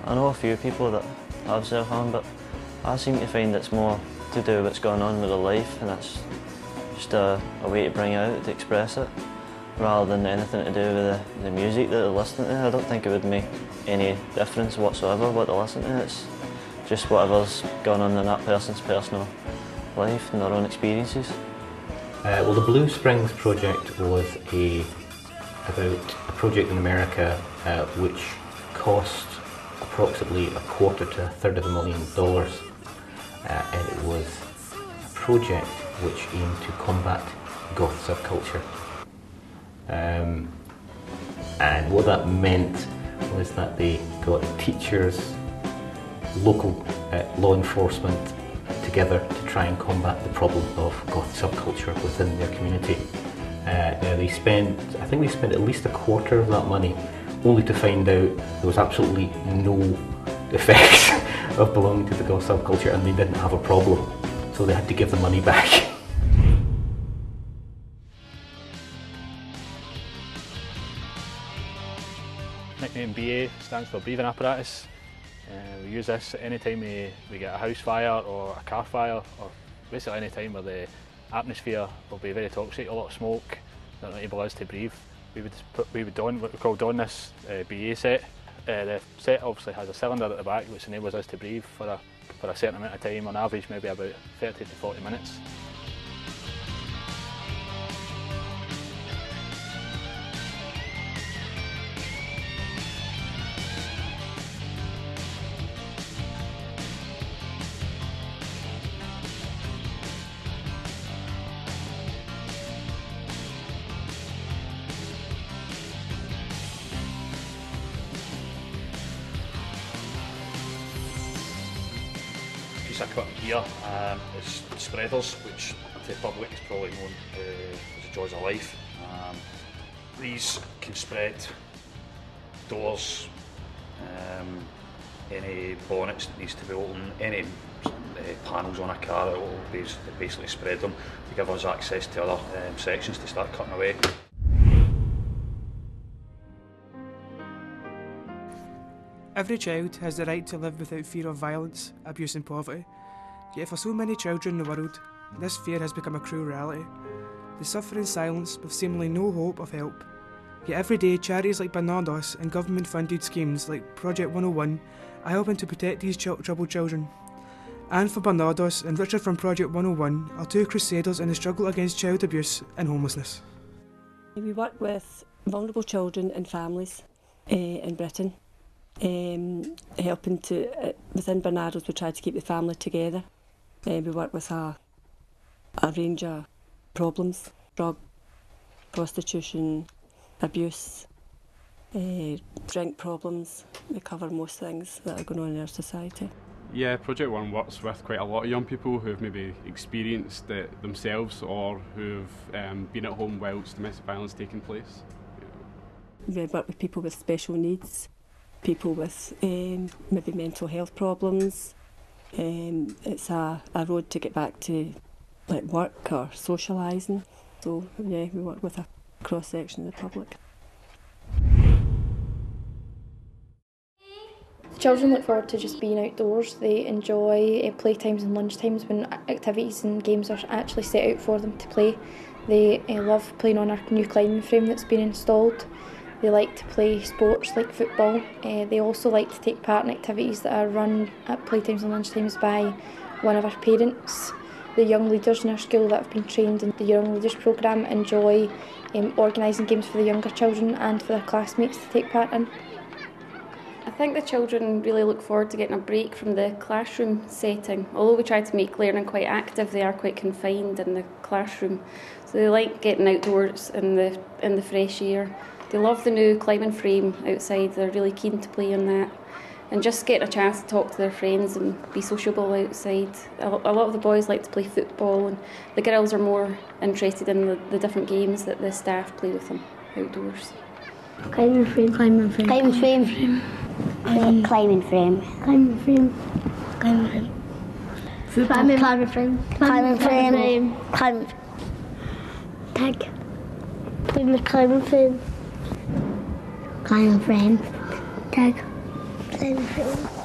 I know a few people that have self-harm, but I seem to find it's more to do with what's going on with their life, and it's just a way to bring it out, to express it, rather than anything to do with the music that they're listening to. I don't think it would make any difference whatsoever what they listen to. It's just whatever's going on in that person's personal life and their own experiences. Well, the Blue Springs project was about a project in America which cost approximately $250,000 to $350,000, and it was a project which aimed to combat goth subculture. And what that meant was that they got teachers, local law enforcement together to try and combat the problem of goth subculture within their community. I think they spent at least $25,000 of that money, only to find out there was absolutely no effects of belonging to the goth subculture, and they didn't have a problem, so they had to give the money back. Nickname BA stands for breathing apparatus. We use this any time we get a house fire or a car fire, or basically any time where the atmosphere will be very toxic, a lot of smoke that will enable us to breathe. We would don what we call this BA set. The set obviously has a cylinder at the back which enables us to breathe for a certain amount of time, on average maybe about 30 to 40 minutes. Piece of equipment here is spreaders, which to the public is probably known as the jaws of life. These can spread doors, any bonnets that needs to be opened, any panels on a car, it will basically spread them to give us access to other sections to start cutting away. Every child has the right to live without fear of violence, abuse and poverty. Yet for so many children in the world, this fear has become a cruel reality. They suffer in silence with seemingly no hope of help. Yet every day charities like Barnardos and government funded schemes like Project 101 are helping to protect these troubled children. Anne from Barnardos and Richard from Project 101 are two crusaders in the struggle against child abuse and homelessness. We work with vulnerable children and families in Britain. Helping to, within Barnardos we try to keep the family together. We work with a range of problems: drug, prostitution, abuse, drink problems. We cover most things that are going on in our society. Yeah, Project One works with quite a lot of young people who have maybe experienced it themselves or who've been at home whilst domestic violence taking place. We work with people with special needs, people with maybe mental health problems. It's a road to get back to like work or socialising. So yeah, we work with a cross section of the public. Children look forward to just being outdoors. They enjoy playtimes and lunchtimes when activities and games are actually set out for them to play. They love playing on our new climbing frame that's been installed. They like to play sports like football. They also like to take part in activities that are run at playtimes and lunchtimes by one of our parents. The young leaders in our school that have been trained in the Young Leaders programme enjoy organising games for the younger children and for their classmates to take part in. I think the children really look forward to getting a break from the classroom setting. Although we try to make learning quite active, they are quite confined in the classroom. So they like getting outdoors in the fresh air. They love the new climbing frame outside. They're really keen to play on that. And just getting a chance to talk to their friends and be sociable outside. A lot of the boys like to play football, and the girls are more interested in the different games that the staff play with them outdoors. Climbing frame. Climbing frame. Climbing frame. Climbing frame. Climbing frame. Climbing frame. Football. Climbing frame. Climbing frame. Climbing. Tag. Climbing frame. Climbing frame. Tag. Climbing frame.